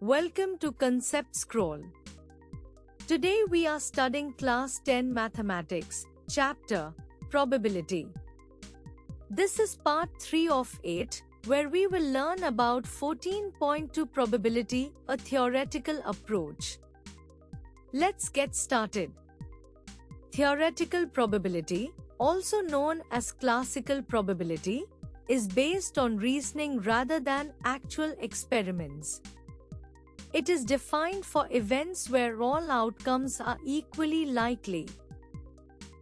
Welcome to Concept Scroll. Today we are studying Class 10 Mathematics, Chapter Probability. This is part 3 of 8, where we will learn about 14.2 probability, a theoretical approach. Let's get started. Theoretical probability, also known as classical probability, is based on reasoning rather than actual experiments. It is defined for events where all outcomes are equally likely.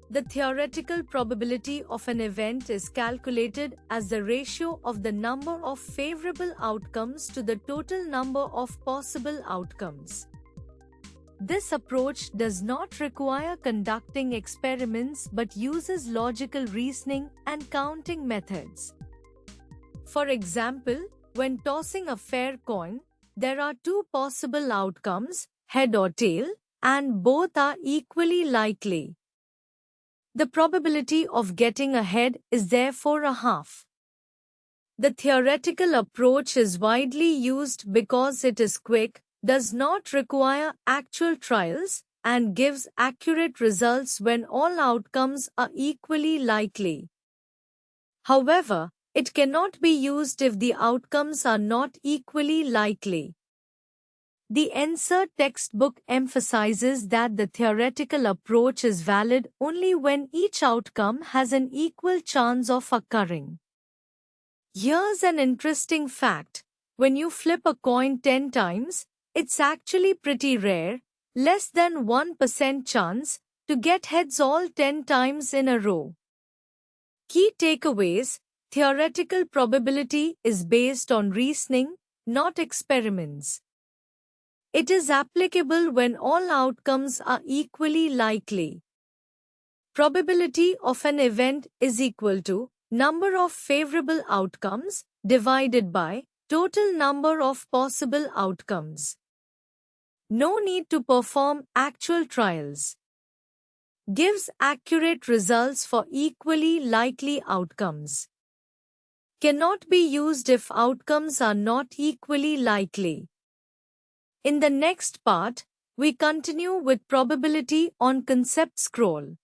The theoretical probability of an event is calculated as the ratio of the number of favorable outcomes to the total number of possible outcomes. This approach does not require conducting experiments but uses logical reasoning and counting methods. For example, when tossing a fair coin, there are two possible outcomes, head or tail, and both are equally likely. The probability of getting a head is therefore a half. The theoretical approach is widely used because it is quick, does not require actual trials, and gives accurate results when all outcomes are equally likely. However, it cannot be used if the outcomes are not equally likely. The ENSER textbook emphasizes that the theoretical approach is valid only when each outcome has an equal chance of occurring. Here's an interesting fact. When you flip a coin 10 times, it's actually pretty rare, less than 1% chance, to get heads all 10 times in a row. Key takeaways: theoretical probability is based on reasoning, not experiments. It is applicable when all outcomes are equally likely. Probability of an event is equal to number of favorable outcomes divided by total number of possible outcomes. No need to perform actual trials. Gives accurate results for equally likely outcomes. Cannot be used if outcomes are not equally likely. In the next part, we continue with probability on Concept Scroll.